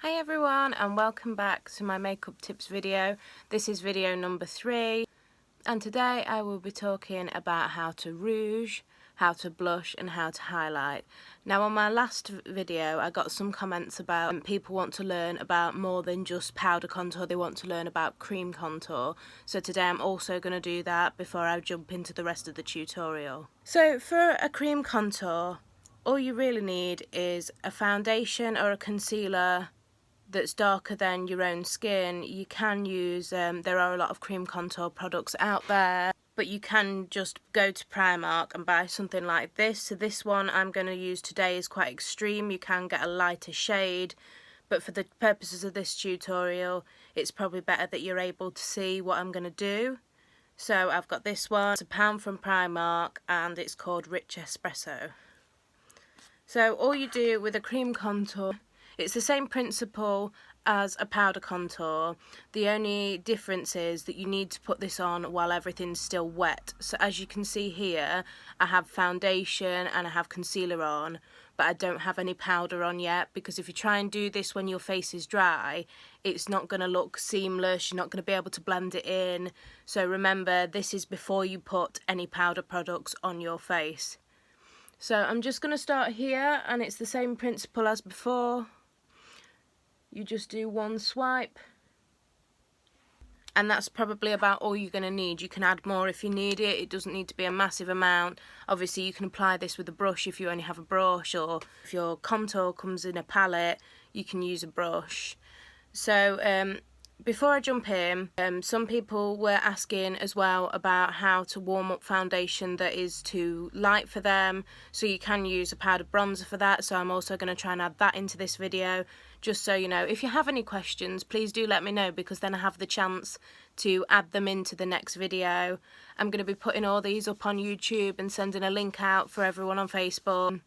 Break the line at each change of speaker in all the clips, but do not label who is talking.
Hi everyone, and welcome back to my makeup tips video. This is video number 3, and today I will be talking about how to rouge, how to blush and how to highlight. Now on my last video I got some comments about people want to learn about more than just powder contour, they want to learn about cream contour. So today I'm also going to do that before I jump into the rest of the tutorial. So for a cream contour, all you really need is a foundation or a concealer that's darker than your own skin. You can use, there are a lot of cream contour products out there, but you can just go to Primark and buy something like this. So this one I'm going to use today is quite extreme. You can get a lighter shade, but for the purposes of this tutorial it's probably better that you're able to see what I'm going to do. So I've got this one, it's £1 from Primark and it's called Rich Espresso. So all you do with a cream contour, it's the same principle as a powder contour. The only difference is that you need to put this on while everything's still wet. So as you can see here, I have foundation and I have concealer on, but I don't have any powder on yet, because if you try and do this when your face is dry, it's not going to look seamless, you're not going to be able to blend it in. So remember, this is before you put any powder products on your face. So I'm just going to start here, and it's the same principle as before. You just do one swipe, and that's probably about all you're going to need. You can add more if you need it. It doesn't need to be a massive amount. Obviously you can apply this with a brush if you only have a brush, or if your contour comes in a palette you can use a brush. So before I jump in, some people were asking as well about how to warm up foundation that is too light for them, so you can use a powdered bronzer for that. So I'm also going to try and add that into this video, just so you know. If you have any questions, please do let me know, because then I have the chance to add them into the next video. I'm going to be putting all these up on YouTube and sending a link out for everyone on Facebook.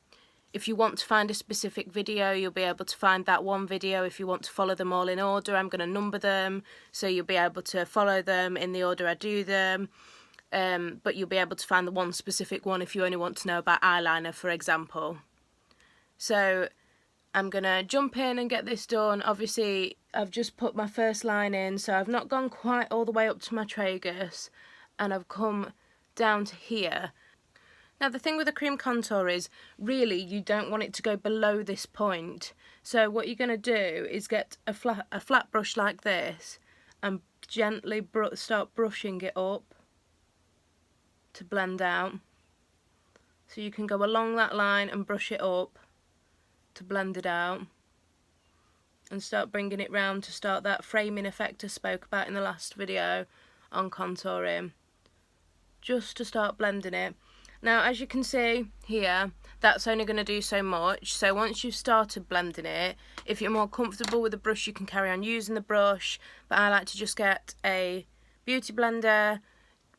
If you want to find a specific video, you'll be able to find that one video. If you want to follow them all in order, I'm going to number them, so you'll be able to follow them in the order I do them. But you'll be able to find the one specific one if you only want to know about eyeliner, for example. So I'm going to jump in and get this done. Obviously, I've just put my first line in, so I've not gone quite all the way up to my tragus, and I've come down to here. Now the thing with a cream contour is, really you don't want it to go below this point. So what you're going to do is get a flat brush like this and gently start brushing it up to blend out. So you can go along that line and brush it up to blend it out, and start bringing it round to start that framing effect I spoke about in the last video on contouring, just to start blending it. Now as you can see here, that's only going to do so much. So once you've started blending it, if you're more comfortable with the brush you can carry on using the brush, but I like to just get a beauty blender,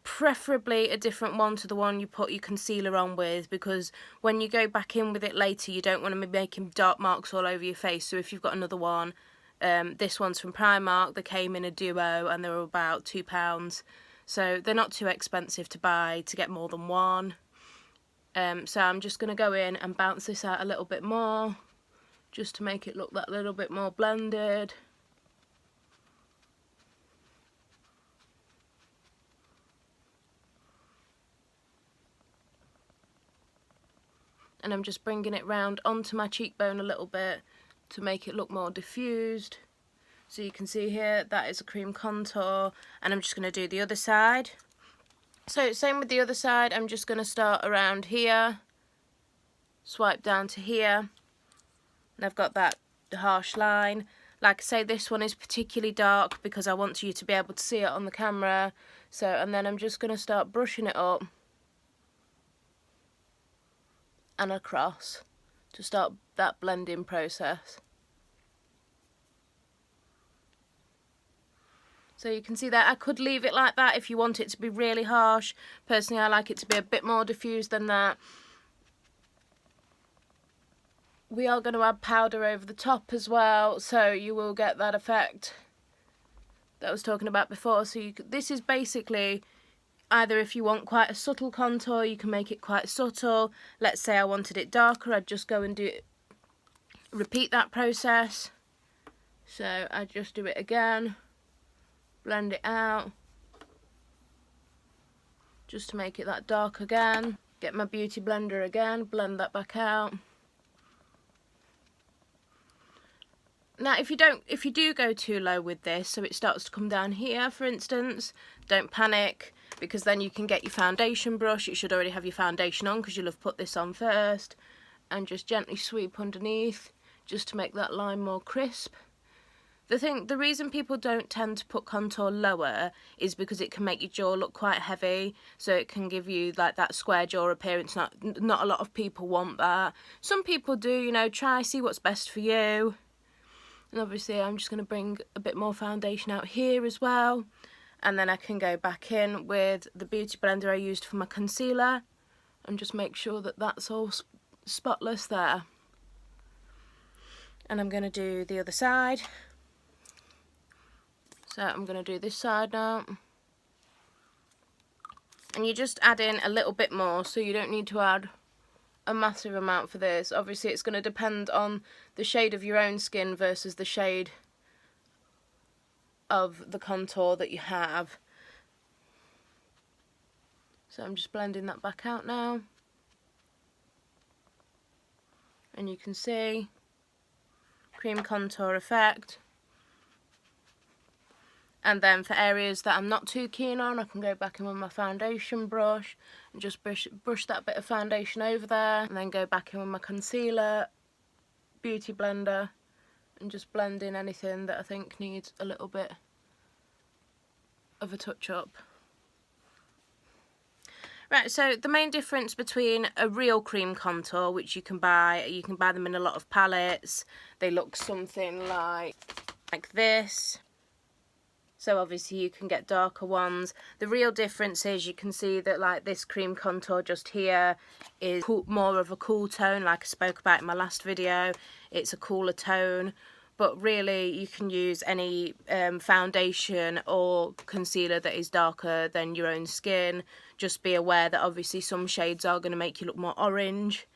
preferably a different one to the one you put your concealer on with, because when you go back in with it later you don't want to be making dark marks all over your face. So if you've got another one, this one's from Primark, they came in a duo and they were about £2, so they're not too expensive to buy to get more than one. So I'm just going to go in and bounce this out a little bit more, just to make it look that little bit more blended. And I'm just bringing it round onto my cheekbone a little bit to make it look more diffused. So you can see here, that is a cream contour, and I'm just going to do the other side. So same with the other side, I'm just going to start around here, swipe down to here, and I've got that harsh line. Like I say, this one is particularly dark because I want you to be able to see it on the camera. So, and then I'm just going to start brushing it up and across to start that blending process. So you can see that I could leave it like that if you want it to be really harsh. Personally, I like it to be a bit more diffused than that. We are going to add powder over the top as well, so you will get that effect that I was talking about before. So this is basically, either if you want quite a subtle contour, you can make it quite subtle. Let's say I wanted it darker, I'd just go and repeat that process. So I just do it again, blend it out, just to make it that dark again. Get my beauty blender again, blend that back out. Now if you do go too low with this, so it starts to come down here for instance, don't panic, because then you can get your foundation brush. It should already have your foundation on because you'll have put this on first, and just gently sweep underneath just to make that line more crisp. The reason people don't tend to put contour lower is because it can make your jaw look quite heavy, so it can give you like that square jaw appearance. Not a lot of people want that. Some people do, you know, see what's best for you. And obviously I'm just going to bring a bit more foundation out here as well, and then I can go back in with the beauty blender I used for my concealer and just make sure that that's all spotless there. And I'm going to do the other side. So I'm going to do this side now. And you just add in a little bit more, so you don't need to add a massive amount for this. Obviously it's going to depend on the shade of your own skin versus the shade of the contour that you have. So I'm just blending that back out now. And you can see cream contour effect. And then for areas that I'm not too keen on, I can go back in with my foundation brush and just brush that bit of foundation over there, and then go back in with my concealer, beauty blender, and just blend in anything that I think needs a little bit of a touch up. Right, so the main difference between a real cream contour, which you can buy them in a lot of palettes. They look something like this. So obviously you can get darker ones. The real difference is you can see that like this cream contour just here is more of a cool tone, like I spoke about in my last video. It's a cooler tone, but really you can use any foundation or concealer that is darker than your own skin. Just be aware that obviously some shades are going to make you look more orange.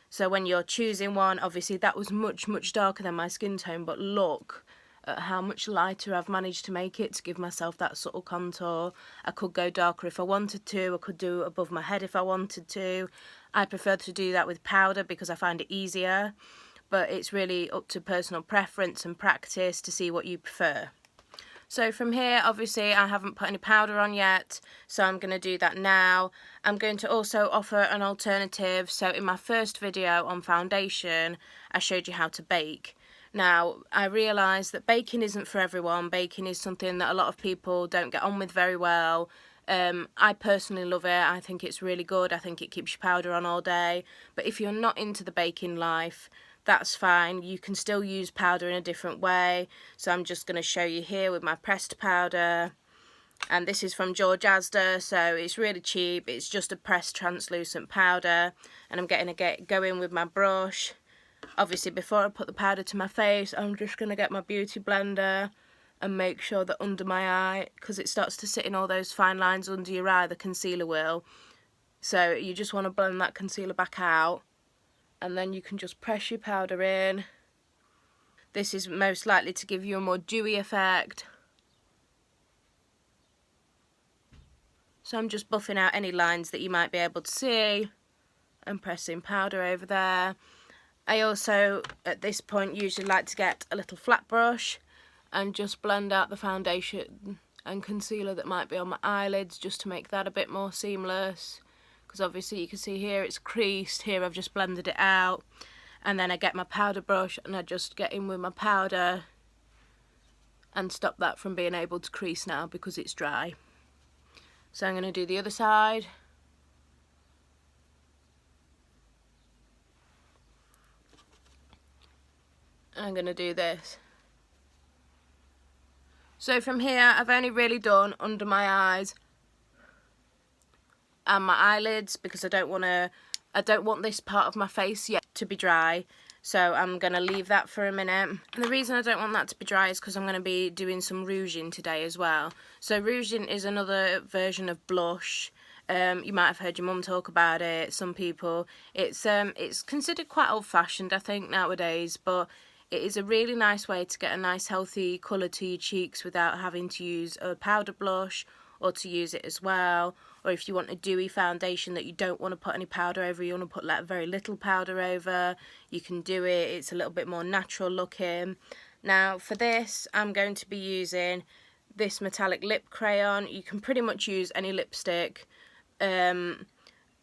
So when you're choosing one, obviously that was much darker than my skin tone, but look at how much lighter I've managed to make it to give myself that subtle contour. I could go darker if I wanted to, I could do above my head if I wanted to. I prefer to do that with powder because I find it easier, but it's really up to personal preference and practice to see what you prefer. So from here, obviously I haven't put any powder on yet, so I'm going to do that now. I'm going to also offer an alternative. So in my first video on foundation, I showed you how to bake. Now, I realise that baking isn't for everyone. Baking is something that a lot of people don't get on with very well. I personally love it. I think it's really good. I think it keeps your powder on all day. But if you're not into the baking life, that's fine. You can still use powder in a different way. So I'm just going to show you here with my pressed powder. And this is from George Asda, so it's really cheap. It's just a pressed translucent powder. And I'm going to go in with my brush. Obviously before I put the powder to my face, I'm just going to get my beauty blender and make sure that under my eye, because it starts to sit in all those fine lines under your eye, the concealer will. So you just want to blend that concealer back out, and then you can just press your powder in. This is most likely to give you a more dewy effect. So I'm just buffing out any lines that you might be able to see and pressing powder over there. I also, at this point, usually like to get a little flat brush and just blend out the foundation and concealer that might be on my eyelids, just to make that a bit more seamless. Because obviously you can see here it's creased, here I've just blended it out. And then I get my powder brush and I just get in with my powder and stop that from being able to crease now because it's dry. So I'm going to do the other side. I'm going to do this. So from here I've only really done under my eyes and my eyelids because I don't want this part of my face yet to be dry. So I'm going to leave that for a minute. And the reason I don't want that to be dry is because I'm going to be doing some rouging today as well. So rouging is another version of blush. You might have heard your mum talk about it. Some people, it's considered quite old-fashioned, I think, nowadays, but It is a really nice way to get a nice healthy colour to your cheeks without having to use a powder blush or to use it as well. Or if you want a dewy foundation that you don't want to put any powder over, you want to put like very little powder over, you can do it. It's a little bit more natural looking. Now for this, I'm going to be using this metallic lip crayon. You can pretty much use any lipstick.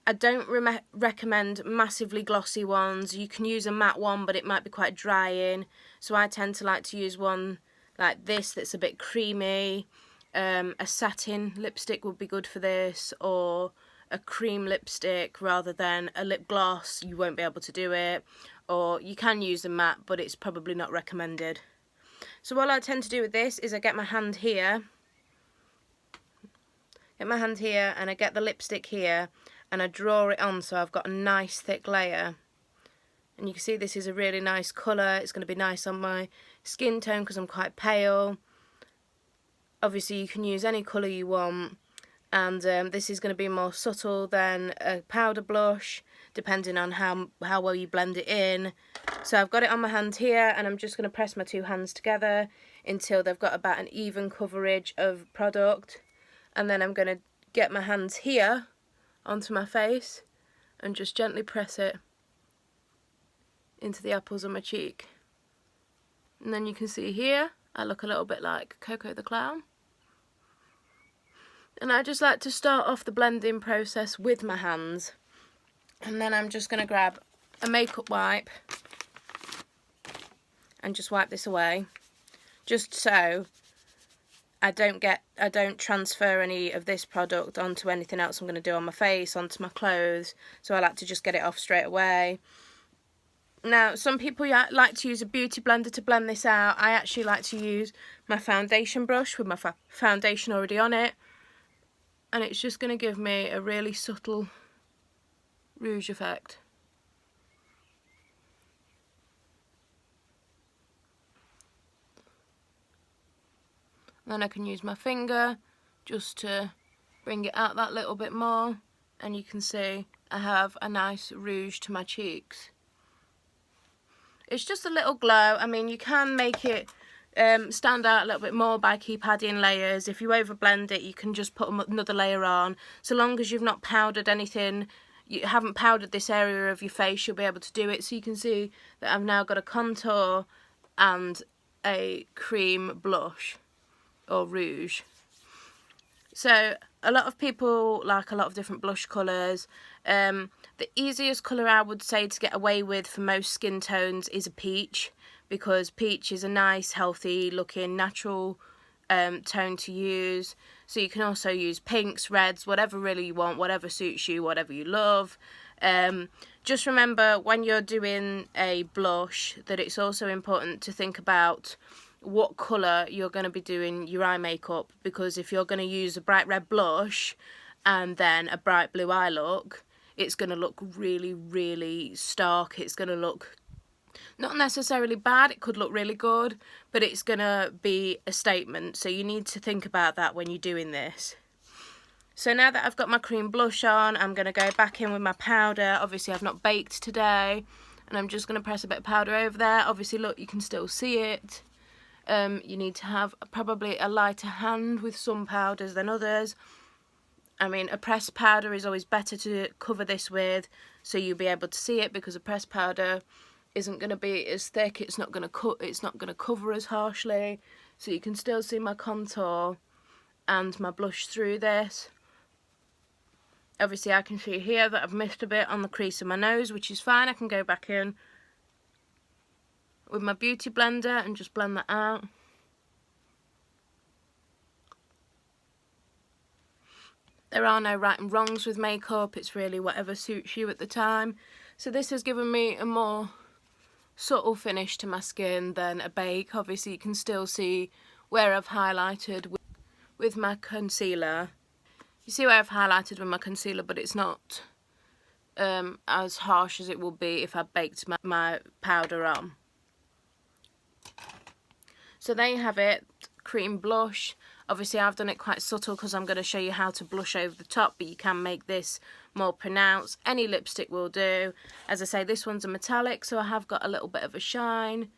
I don't recommend massively glossy ones. You can use a matte one, but it might be quite drying. So I tend to like to use one like this that's a bit creamy. A satin lipstick would be good for this, or a cream lipstick rather than a lip gloss. You won't be able to do it. Or you can use a matte, but it's probably not recommended. So what I tend to do with this is I get my hand here. And I get the lipstick here. And I draw it on so I've got a nice thick layer. And you can see this is a really nice colour. It's going to be nice on my skin tone because I'm quite pale. Obviously you can use any colour you want. And this is going to be more subtle than a powder blush, depending on how well you blend it in. So I've got it on my hand here, and I'm just going to press my two hands together until they've got about an even coverage of product. And then I'm going to get my hands here onto my face and just gently press it into the apples of my cheek. And then you can see here I look a little bit like Coco the Clown. And I just like to start off the blending process with my hands, and then I'm just going to grab a makeup wipe and just wipe this away, just so I don't transfer any of this product onto anything else I'm going to do on my face, onto my clothes. So I like to just get it off straight away. Now, some people like to use a beauty blender to blend this out. I actually like to use my foundation brush with my foundation already on it. And it's just going to give me a really subtle rouge effect. Then I can use my finger just to bring it out that little bit more, and you can see I have a nice rouge to my cheeks. It's just a little glow. I mean, you can make it stand out a little bit more by keep adding layers. If you overblend it, you can just put another layer on. So long as you've not powdered anything, you haven't powdered this area of your face, you'll be able to do it. So you can see that I've now got a contour and a cream blush or rouge. So a lot of people like a lot of different blush colours. The easiest colour I would say to get away with for most skin tones is a peach, because peach is a nice, healthy looking, natural tone to use. So you can also use pinks, reds, whatever really you want, whatever suits you, whatever you love. Just remember when you're doing a blush that it's also important to think about what colour you're going to be doing your eye makeup, because if you're going to use a bright red blush and then a bright blue eye look, it's going to look really, really stark. It's going to look not necessarily bad, it could look really good, but it's going to be a statement. So you need to think about that when you're doing this. So now that I've got my cream blush on, I'm going to go back in with my powder. Obviously I've not baked today, and I'm just going to press a bit of powder over there. Obviously look, you can still see it. You need to have probably a lighter hand with some powders than others. I mean, a pressed powder is always better to cover this with, so you'll be able to see it, because a pressed powder isn't going to be as thick. It's not going to cover as harshly, so you can still see my contour and my blush through this. Obviously I can see here that I've missed a bit on the crease of my nose, which is fine. I can go back in with my beauty blender and just blend that out. There are no right and wrongs with makeup, it's really whatever suits you at the time. So this has given me a more subtle finish to my skin than a bake. Obviously you can still see where I've highlighted with my concealer. You see where I've highlighted with my concealer, but it's not as harsh as it will be if I baked my powder on. So there you have it, cream blush. Obviously I've done it quite subtle because I'm going to show you how to blush over the top, but you can make this more pronounced. Any lipstick will do. As I say, this one's a metallic, so I have got a little bit of a shine.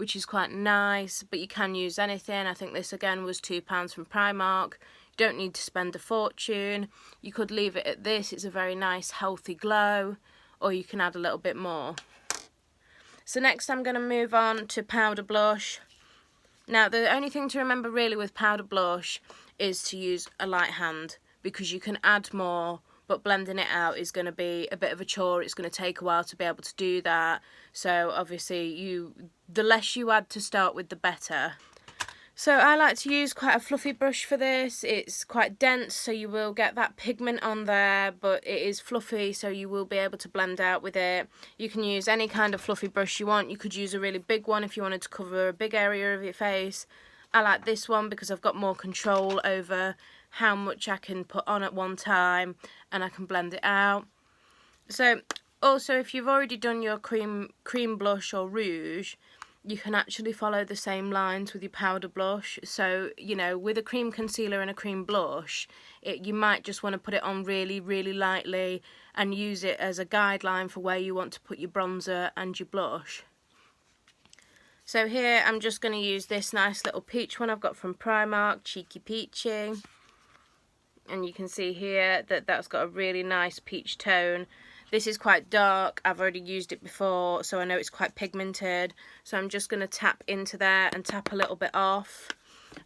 which is quite nice, but you can use anything. I think this again was £2 from Primark. You don't need to spend a fortune. You could leave it at this, it's a very nice healthy glow, or you can add a little bit more. So next I'm going to move on to powder blush. Now the only thing to remember really with powder blush is to use a light hand, because you can add more, but blending it out is going to be a bit of a chore. It's going to take a while to be able to do that. So obviously the less you add to start with, the better. So I like to use quite a fluffy brush for this. It's quite dense, so you will get that pigment on there, but it is fluffy, so you will be able to blend out with it. You can use any kind of fluffy brush you want. You could use a really big one if you wanted to cover a big area of your face. I like this one because I've got more control over how much I can put on at one time, and I can blend it out. So also, if you've already done your cream blush or rouge, you can actually follow the same lines with your powder blush. So, you know, with a cream concealer and a cream blush, you might just want to put it on really, really lightly and use it as a guideline for where you want to put your bronzer and your blush. So here I'm just going to use this nice little peach one I've got from Primark, Cheeky Peachy. And you can see here that that's got a really nice peach tone. This is quite dark. I've already used it before, so I know it's quite pigmented. So I'm just going to tap into there and tap a little bit off.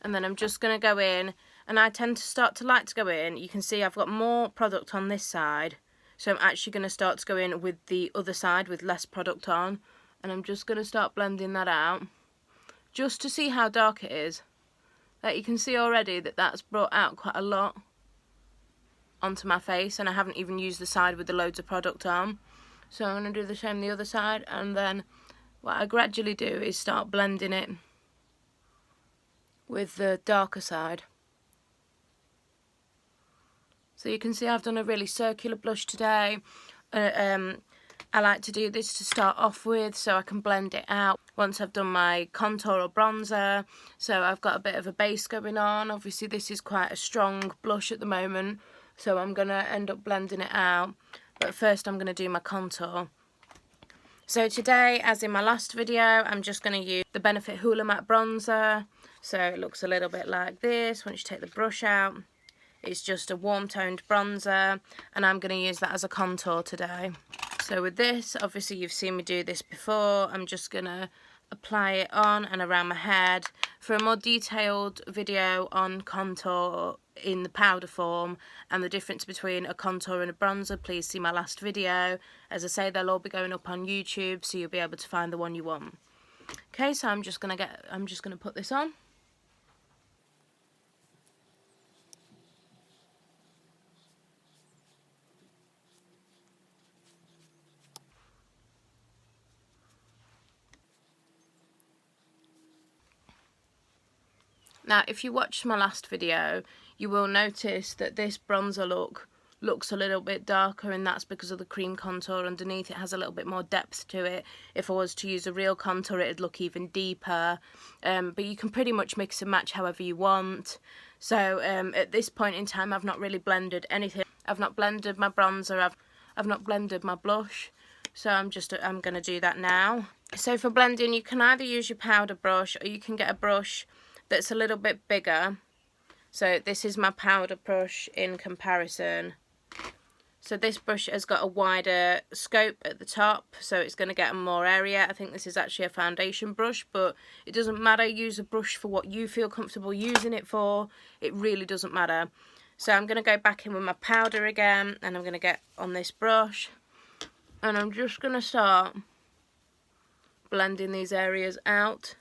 And then I'm just going to go in. And I tend to like to go in. You can see I've got more product on this side. So I'm actually going to start to go in with the other side with less product on. And I'm just going to start blending that out. Just to see how dark it is. Like you can see already that that's brought out quite a lot onto my face, and I haven't even used the side with the loads of product on. So I'm going to do the same the other side, and then what I gradually do is start blending it with the darker side. So you can see I've done a really circular blush today. I like to do this to start off with so I can blend it out once I've done my contour or bronzer. So I've got a bit of a base going on. Obviously this is quite a strong blush at the moment, so I'm going to end up blending it out. But first I'm going to do my contour. So today, as in my last video, I'm just going to use the Benefit Hoola Matte Bronzer. So it looks a little bit like this once you take the brush out. It's just a warm toned bronzer, and I'm going to use that as a contour today. So with this, obviously you've seen me do this before, I'm just going to apply it on and around my head. For a more detailed video on contour in the powder form and the difference between a contour and a bronzer, please see my last video. As I say, they'll all be going up on YouTube, so you'll be able to find the one you want. Okay, so I'm just going to put this on. Now, if you watched my last video, you will notice that this bronzer look looks a little bit darker, and that's because of the cream contour underneath. It has a little bit more depth to it. If I was to use a real contour, it'd look even deeper. But you can pretty much mix and match however you want. So at this point in time, I've not really blended anything. I've not blended my bronzer. I've not blended my blush. So I'm going to do that now. So for blending, you can either use your powder brush, or you can get a brush that's a little bit bigger. So this is my powder brush in comparison. So this brush has got a wider scope at the top, so it's going to get more area. I think this is actually a foundation brush, but it doesn't matter. Use a brush for what you feel comfortable using it for. It really doesn't matter. So I'm going to go back in with my powder again, and I'm going to get on this brush, and I'm just going to start blending these areas out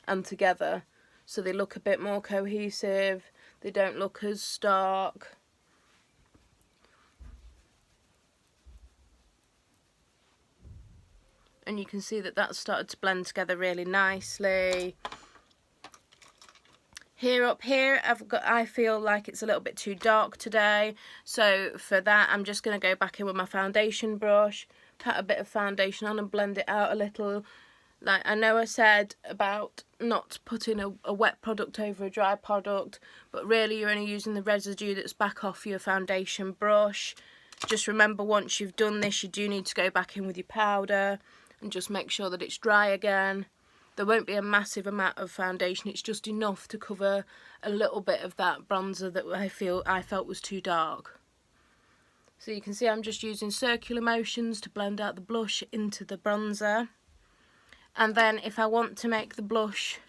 and together, so they look a bit more cohesive, they don't look as stark. And you can see that that's started to blend together really nicely. Up here, I feel like it's a little bit too dark today, so for that I'm just going to go back in with my foundation brush, pat a bit of foundation on and blend it out a little. Like, I know I said about not putting a wet product over a dry product, but really you're only using the residue that's back off your foundation brush. Just remember, once you've done this, you do need to go back in with your powder and just make sure that it's dry again. There won't be a massive amount of foundation, it's just enough to cover a little bit of that bronzer that I felt was too dark. So you can see I'm just using circular motions to blend out the blush into the bronzer. And then if I want to make the blush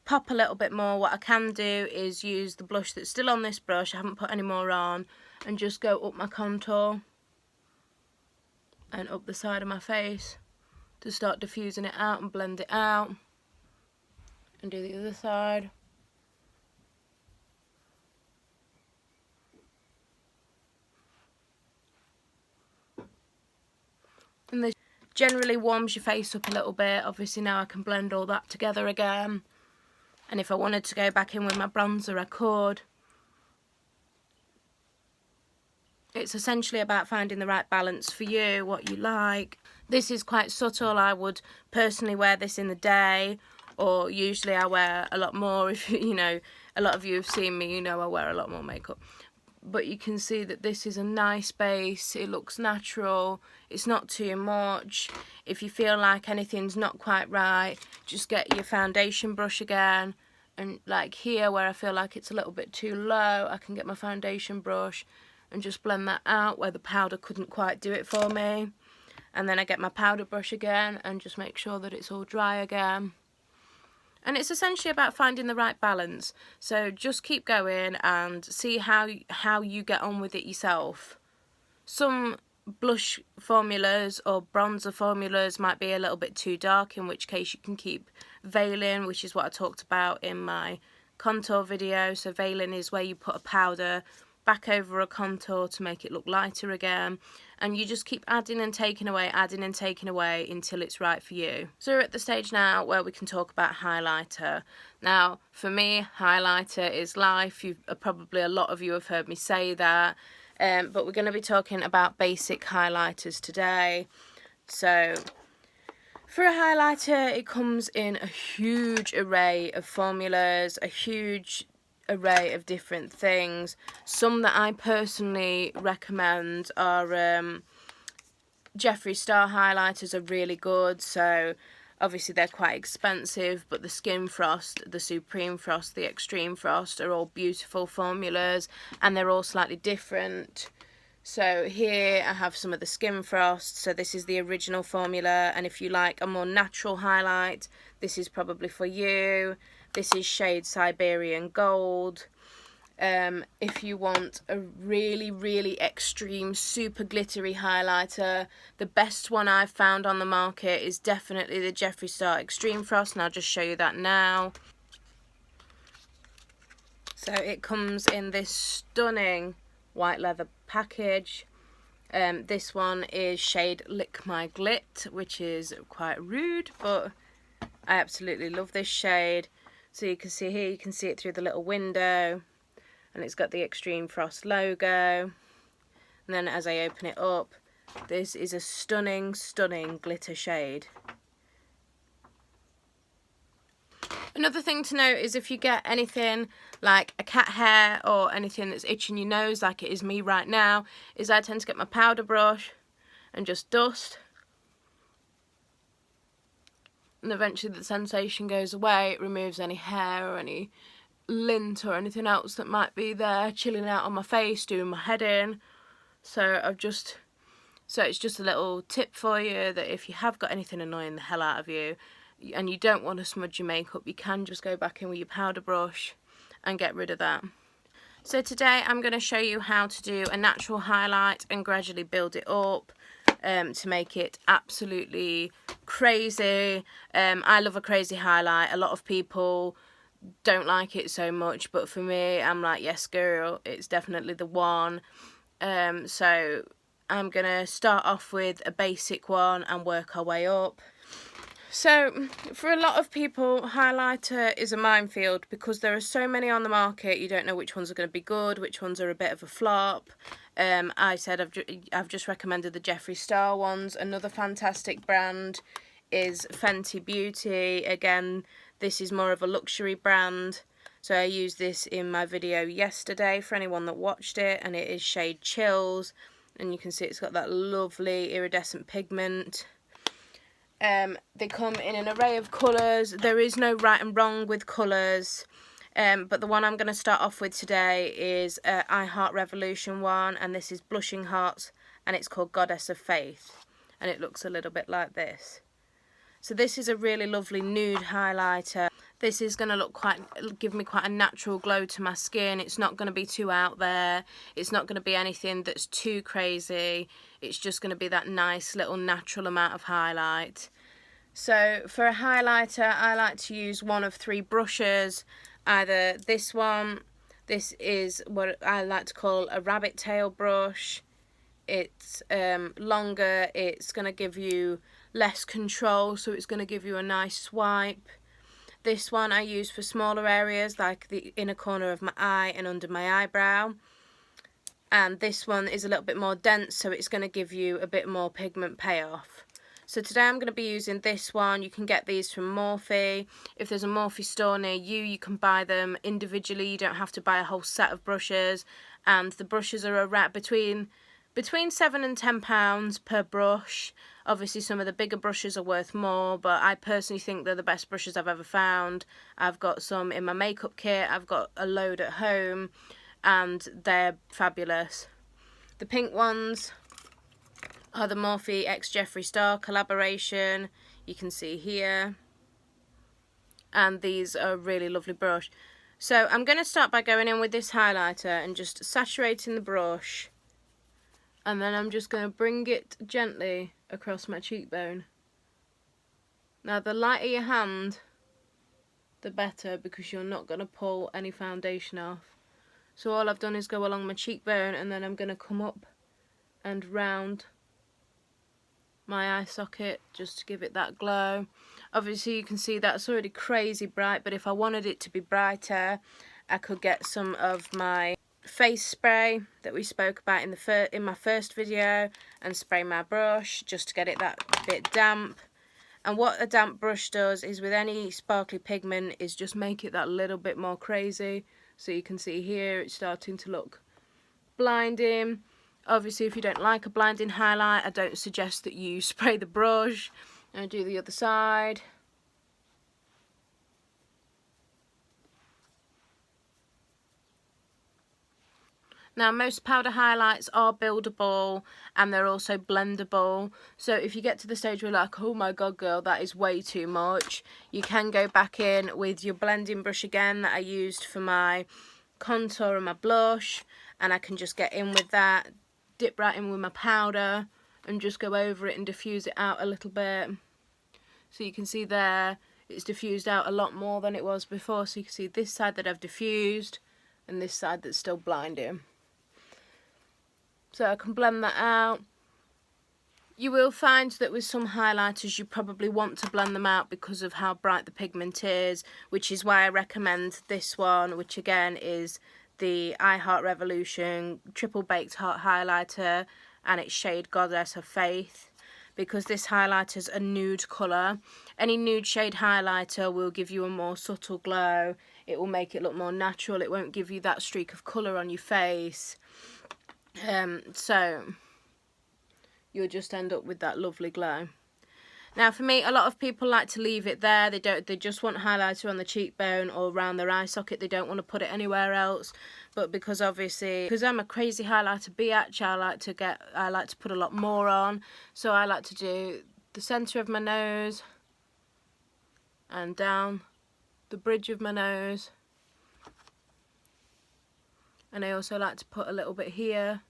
pop a little bit more, what I can do is use the blush that's still on this brush, I haven't put any more on, and just go up my contour and up the side of my face to start diffusing it out and blend it out. And do the other side. And this generally warms your face up a little bit. Obviously now I can blend all that together again. And if I wanted to go back in with my bronzer, I could. It's essentially about finding the right balance for you, what you like. This is quite subtle. I would personally wear this in the day, or usually I wear a lot more. If you know, a lot of you have seen me, you know I wear a lot more makeup. But you can see that this is a nice base, it looks natural, it's not too much. If you feel like anything's not quite right, just get your foundation brush again, and like here where I feel like it's a little bit too low, I can get my foundation brush and just blend that out where the powder couldn't quite do it for me. And then I get my powder brush again and just make sure that it's all dry again. And it's essentially about finding the right balance. So just keep going and see how you get on with it yourself. Some blush formulas or bronzer formulas might be a little bit too dark, in which case you can keep veiling, which is what I talked about in my contour video. So veiling is where you put a powder back over a contour to make it look lighter again, and you just keep adding and taking away until it's right for you. So we're at the stage now where we can talk about highlighter. Now for me, highlighter is life. Probably a lot of you have heard me say that, but we're going to be talking about basic highlighters today. So for a highlighter, it comes in a huge array of formulas, a huge array of different things. Some that I personally recommend are Jeffree Star highlighters are really good. So obviously they're quite expensive, but the Skin Frost, the Supreme Frost, the Extreme Frost are all beautiful formulas, and they're all slightly different. So here I have some of the Skin Frost. So this is the original formula, and if you like a more natural highlight, this is probably for you. This is shade Siberian Gold. If you want a really, really extreme, super glittery highlighter, the best one I've found on the market is definitely the Jeffree Star Extreme Frost, and I'll just show you that now. So it comes in this stunning white leather package. This one is shade Lick My Glit, which is quite rude, but I absolutely love this shade. So you can see here, you can see it through the little window, and it's got the Extreme Frost logo. And then as I open it up, this is a stunning, stunning glitter shade. Another thing to note is if you get anything like a cat hair or anything that's itching your nose, like it is me right now, is I tend to get my powder brush and just dust. And eventually the sensation goes away, it removes any hair or any lint or anything else that might be there chilling out on my face, doing my head in. So it's just a little tip for you that if you have got anything annoying the hell out of you and you don't want to smudge your makeup, you can just go back in with your powder brush and get rid of that. So today I'm going to show you how to do a natural highlight and gradually build it up to make it absolutely crazy. I love a crazy highlight. A lot of people don't like it so much, but for me, I'm like, yes girl, it's definitely the one. So I'm going to start off with a basic one and work our way up. So for a lot of people, highlighter is a minefield because there are so many on the market. You don't know which ones are going to be good, which ones are a bit of a flop. I said I've just recommended the Jeffree Star ones. Another fantastic brand is Fenty Beauty. Again, this is more of a luxury brand. So I used this in my video yesterday for anyone that watched it, and it is shade Chills. And you can see it's got that lovely iridescent pigment. They come in an array of colours. There is no right and wrong with colours. But the one I'm going to start off with today is I Heart Revolution one, and this is Blushing Hearts, and it's called Goddess of Faith, and it looks a little bit like this. So this is a really lovely nude highlighter. This is going to give me quite a natural glow to my skin. It's not going to be too out there. It's not going to be anything that's too crazy. It's just going to be that nice little natural amount of highlight. So for a highlighter, I like to use one of three brushes. Either this one, this is what I like to call a rabbit tail brush. It's longer, it's going to give you less control, so it's going to give you a nice swipe. This one I use for smaller areas like the inner corner of my eye and under my eyebrow. And this one is a little bit more dense, so it's going to give you a bit more pigment payoff. So today I'm going to be using this one. You can get these from Morphe. If there's a Morphe store near you, you can buy them individually. You don't have to buy a whole set of brushes. And the brushes are around between £7 and £10 per brush. Obviously some of the bigger brushes are worth more, but I personally think they're the best brushes I've ever found. I've got some in my makeup kit, I've got a load at home, and they're fabulous. The pink ones are the Morphe x Jeffree Star collaboration, you can see here, and these are a really lovely brush. So I'm going to start by going in with this highlighter and just saturating the brush, and then I'm just going to bring it gently across my cheekbone. Now the lighter your hand, the better, because you're not going to pull any foundation off. So all I've done is go along my cheekbone, and then I'm going to come up and round my eye socket just to give it that glow. Obviously you can see that's already crazy bright, but if I wanted it to be brighter, I could get some of my face spray that we spoke about in my first video and spray my brush just to get it that bit damp. And what a damp brush does is, with any sparkly pigment, is just make it that little bit more crazy. So you can see here it's starting to look blinding. Obviously if you don't like a blinding highlight, I don't suggest that you spray the brush. And do the other side. Now most powder highlights are buildable and they're also blendable, so if you get to the stage where you're like, oh my god girl, that is way too much, you can go back in with your blending brush again that I used for my contour and my blush, and I can just get in with that, dip right in with my powder and just go over it and diffuse it out a little bit. So you can see there it's diffused out a lot more than it was before, so you can see this side that I've diffused and this side that's still blinding. So I can blend that out. You will find that with some highlighters you probably want to blend them out because of how bright the pigment is, which is why I recommend this one, which again is the I Heart Revolution Triple Baked Heart Highlighter, and it's shade Goddess of Faith, because this highlighter's a nude colour. Any nude shade highlighter will give you a more subtle glow. It will make it look more natural. It won't give you that streak of colour on your face. So you'll just end up with that lovely glow. Now for me, a lot of people like to leave it there. They just want highlighter on the cheekbone or around their eye socket. They don't want to put it anywhere else. But because I'm a crazy highlighter biatch, I like to put a lot more on. So I like to do the centre of my nose and down the bridge of my nose. And I also like to put a little bit here,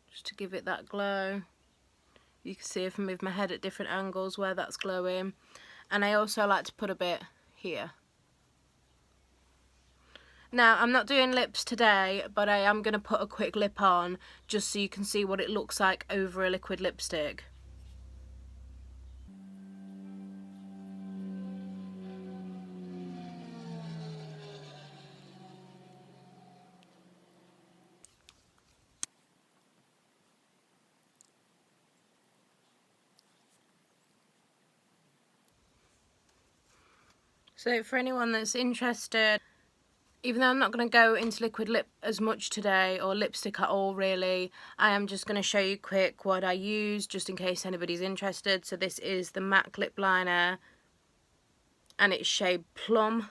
just to give it that glow. You can see if I move my head at different angles where that's glowing. And I also like to put a bit here. Now I'm not doing lips today, but I am going to put a quick lip on just so you can see what it looks like over a liquid lipstick. So for anyone that's interested, Even though I'm not going to go into liquid lip as much today, or lipstick at all really, I am just going to show you quick what I use, just in case anybody's interested. So this is the MAC lip liner, and it's shade Plum,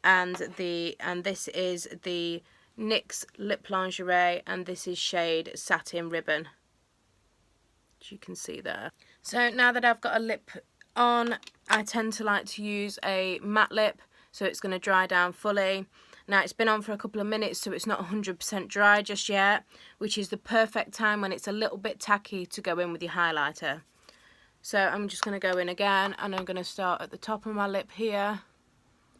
and this is the NYX Lip Lingerie, and this is shade Satin Ribbon, as you can see there. So now that I've got a lip on, I tend to like to use a matte lip, so it's going to dry down fully. Now it's been on for a couple of minutes, so it's not 100% dry just yet, which is the perfect time when it's a little bit tacky to go in with your highlighter. So I'm just going to go in again, and I'm going to start at the top of my lip here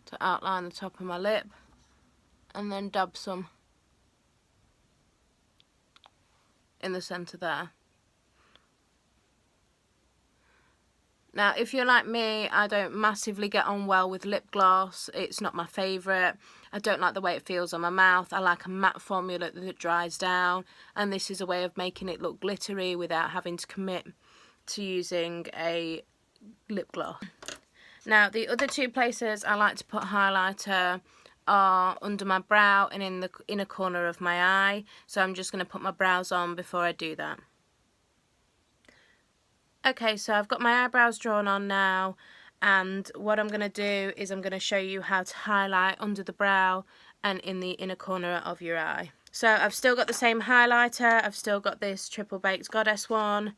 to outline the top of my lip, and then dab some in the centre there. Now, if you're like me, I don't massively get on well with lip gloss. It's not my favourite. I don't like the way it feels on my mouth. I like a matte formula that dries down, and this is a way of making it look glittery without having to commit to using a lip gloss. Now, the other two places I like to put highlighter are under my brow and in the inner corner of my eye. So I'm just going to put my brows on before I do that. Okay, so I've got my eyebrows drawn on now, and what I'm going to do is I'm going to show you how to highlight under the brow and in the inner corner of your eye. So I've still got the same highlighter, I've still got this Triple Baked Goddess one,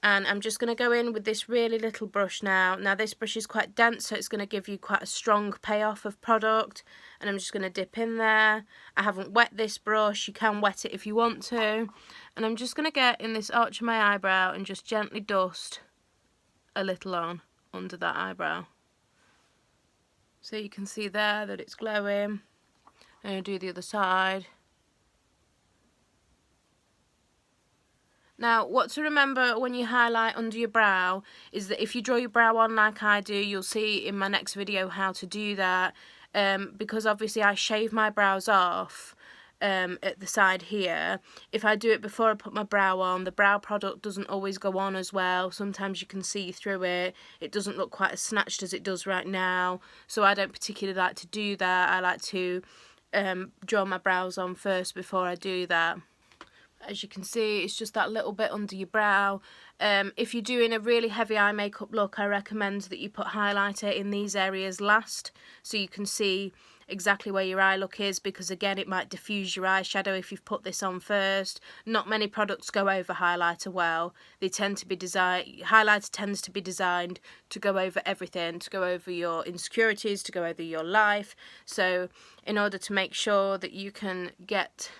and I'm just going to go in with this really little brush now. Now this brush is quite dense, so it's going to give you quite a strong payoff of product, and I'm just going to dip in there. I haven't wet this brush, you can wet it if you want to, and I'm just going to get in this arch of my eyebrow and just gently dust a little on under that eyebrow. So you can see there that it's glowing. I'm going to do the other side. Now, what to remember when you highlight under your brow is that if you draw your brow on like I do, you'll see in my next video how to do that, because obviously I shave my brows off at the side here. If I do it before I put my brow on, the brow product doesn't always go on as well. Sometimes you can see through it. It doesn't look quite as snatched as it does right now, so I don't particularly like to do that. I like to draw my brows on first before I do that. As you can see, it's just that little bit under your brow. If you're doing a really heavy eye makeup look, I recommend that you put highlighter in these areas last, so you can see exactly where your eye look is, because again it might diffuse your eyeshadow if you've put this on first. Not many products go over highlighter well. They tend to be highlighter tends to be designed to go over everything, to go over your insecurities, to go over your life. So in order to make sure that you can get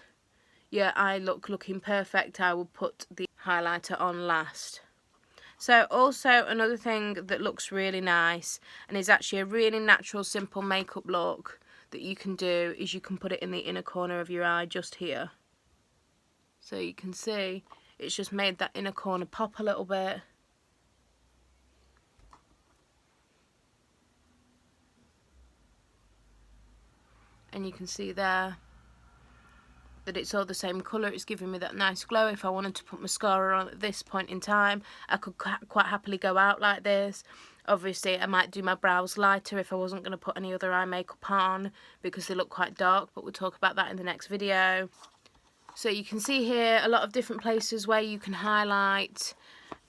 your eye look looking perfect, I will put the highlighter on last. So also another thing that looks really nice and is actually a really natural simple makeup look that you can do is you can put it in the inner corner of your eye just here. So you can see it's just made that inner corner pop a little bit. And you can see there that it's all the same colour. It's giving me that nice glow. If I wanted to put mascara on at this point in time, I could quite happily go out like this. Obviously I might do my brows lighter if I wasn't going to put any other eye makeup on, because they look quite dark, but we'll talk about that in the next video. So you can see here a lot of different places where you can highlight.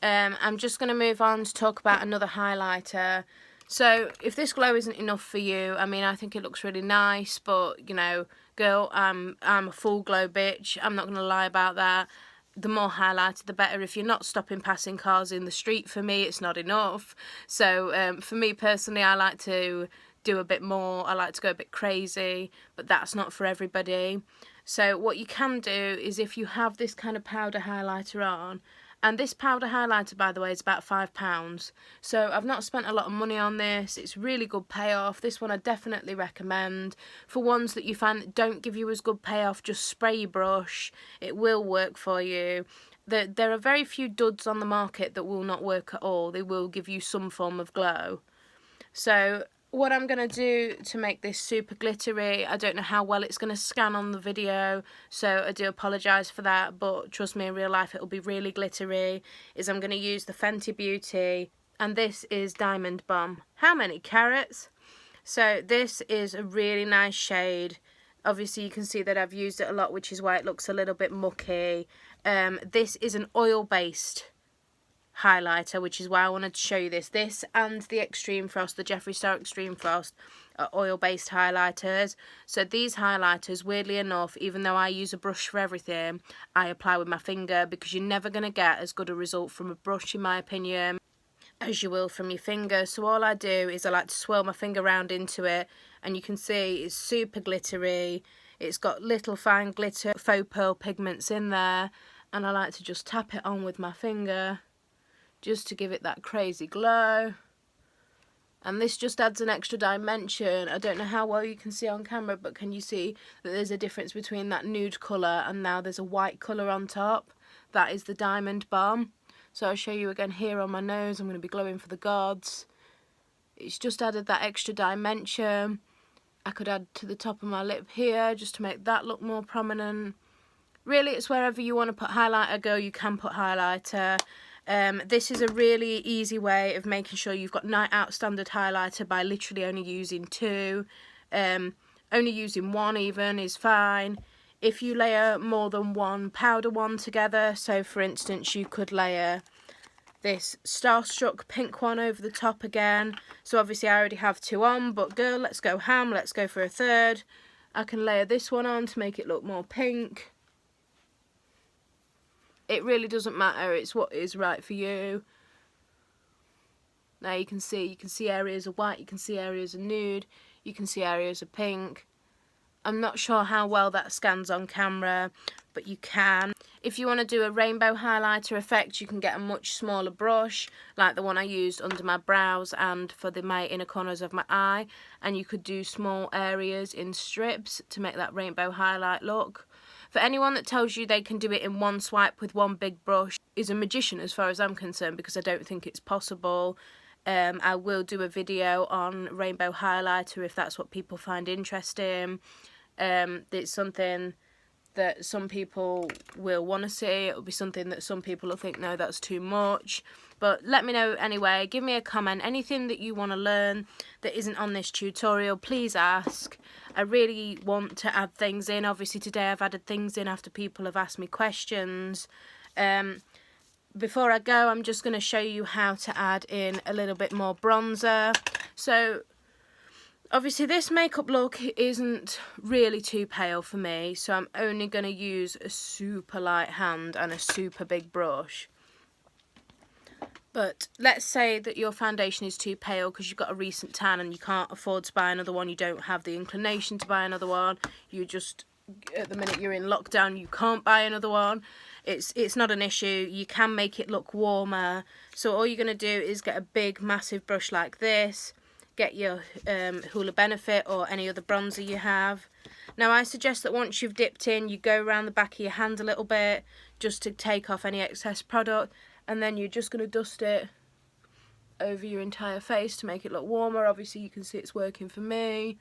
I'm just going to move on to talk about another highlighter. So if this glow isn't enough for you, I mean, I think it looks really nice, but you know, girl, I'm a full glow bitch. I'm not going to lie about that. The more highlighter, the better. If you're not stopping passing cars in the street, for me, it's not enough. So for me personally, I like to do a bit more. I like to go a bit crazy, but that's not for everybody. So what you can do is, if you have this kind of powder highlighter on, and this powder highlighter, by the way, is about £5. So I've not spent a lot of money on this. It's really good payoff. This one I definitely recommend. For ones that you find that don't give you as good payoff, just spray your brush. It will work for you. There are very few duds on the market that will not work at all. They will give you some form of glow. So what I'm going to do to make this super glittery, I don't know how well it's going to scan on the video, so I do apologise for that, but trust me, in real life it'll be really glittery, is I'm going to use the Fenty Beauty, and this is Diamond Bomb. How many carats? So this is a really nice shade. Obviously you can see that I've used it a lot, which is why it looks a little bit mucky. This is an oil-based highlighter, which is why I wanted to show you this. This and the Extreme Frost, the Jeffree Star Extreme Frost, are oil-based highlighters. So these highlighters, weirdly enough, even though I use a brush for everything, I apply with my finger, because you're never going to get as good a result from a brush, in my opinion, as you will from your finger. So all I do is I like to swirl my finger around into it, and you can see it's super glittery. It's got little fine glitter faux pearl pigments in there, and I like to just tap it on with my finger just to give it that crazy glow. And this just adds an extra dimension. I don't know how well you can see on camera, but can you see that there's a difference between that nude colour and now there's a white colour on top? That is the Diamond Bomb. So I'll show you again here on my nose. I'm going to be glowing for the gods. It's just added that extra dimension. I could add to the top of my lip here just to make that look more prominent. Really, it's wherever you want to put highlighter go, you can put highlighter. This is a really easy way of making sure you've got Night Out standard highlighter by literally only using two. Only using one even is fine. If you layer more than one powder one together, so for instance you could layer this Starstruck pink one over the top again. So obviously I already have two on, but girl, let's go ham, let's go for a third. I can layer this one on to make it look more pink. It really doesn't matter, it's what is right for you. Now you can see areas of white, you can see areas of nude, you can see areas of pink. I'm not sure how well that scans on camera, but you can. If you want to do a rainbow highlighter effect, you can get a much smaller brush, like the one I used under my brows and for my inner corners of my eye, and you could do small areas in strips to make that rainbow highlight look. For anyone that tells you they can do it in one swipe with one big brush is a magician as far as I'm concerned, because I don't think it's possible. I will do a video on rainbow highlighter if that's what people find interesting. It's something that some people will want to see. It'll be something that some people will think, no, that's too much. But let me know anyway. Give me a comment. Anything that you want to learn that isn't on this tutorial, please ask. I really want to add things in. Obviously today I've added things in after people have asked me questions. Before I go, I'm just going to show you how to add in a little bit more bronzer. So obviously this makeup look isn't really too pale for me, so I'm only going to use a super light hand and a super big brush. But let's say that your foundation is too pale because you've got a recent tan and you can't afford to buy another one, you don't have the inclination to buy another one, you just, at the minute you're in lockdown, you can't buy another one. It's not an issue. You can make it look warmer. So all you're going to do is get a big massive brush like this, get your Hoola Benefit or any other bronzer you have. Now I suggest that once you've dipped in, you go around the back of your hand a little bit just to take off any excess product, and then you're just going to dust it over your entire face to make it look warmer. Obviously you can see it's working for me,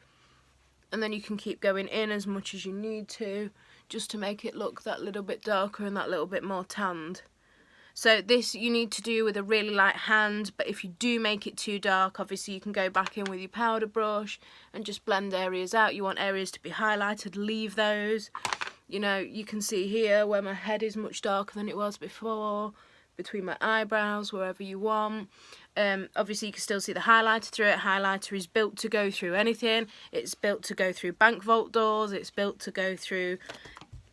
and then you can keep going in as much as you need to just to make it look that little bit darker and that little bit more tanned. So this you need to do with a really light hand, but if you do make it too dark, obviously you can go back in with your powder brush and just blend areas out. You want areas to be highlighted, leave those. You know, you can see here where my head is much darker than it was before, between my eyebrows, wherever you want. Obviously you can still see the highlighter through it. Highlighter is built to go through anything. It's built to go through bank vault doors, it's built to go through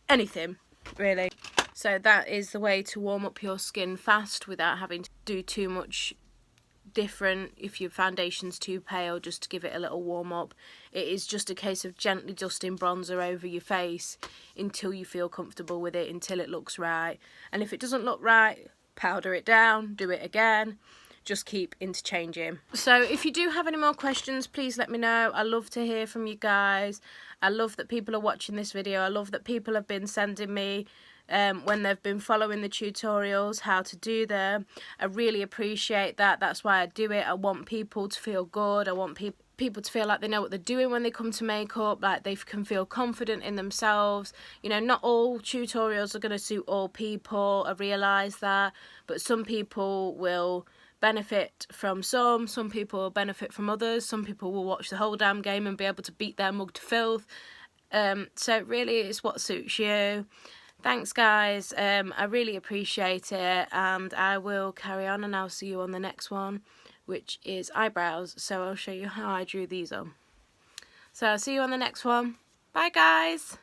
anything, really. So that is the way to warm up your skin fast without having to do too much different. If your foundation's too pale, just to give it a little warm up. It is just a case of gently dusting bronzer over your face until you feel comfortable with it, until it looks right. And if it doesn't look right, powder it down, do it again. Just keep interchanging. So if you do have any more questions, please let me know. I love to hear from you guys. I love that people are watching this video. I love that people have been sending me when they've been following the tutorials how to do them. I really appreciate that. That's why I do it. I want people to feel good. I want people to feel like they know what they're doing when they come to makeup, like they can feel confident in themselves. You know, not all tutorials are going to suit all people, I realise that, but some people will benefit from some people will benefit from others, some people will watch the whole damn game and be able to beat their mug to filth. So really it's what suits you. Thanks guys, I really appreciate it, and I will carry on and I'll see you on the next one, which is eyebrows. So I'll show you how I drew these on. So I'll see you on the next one. Bye guys!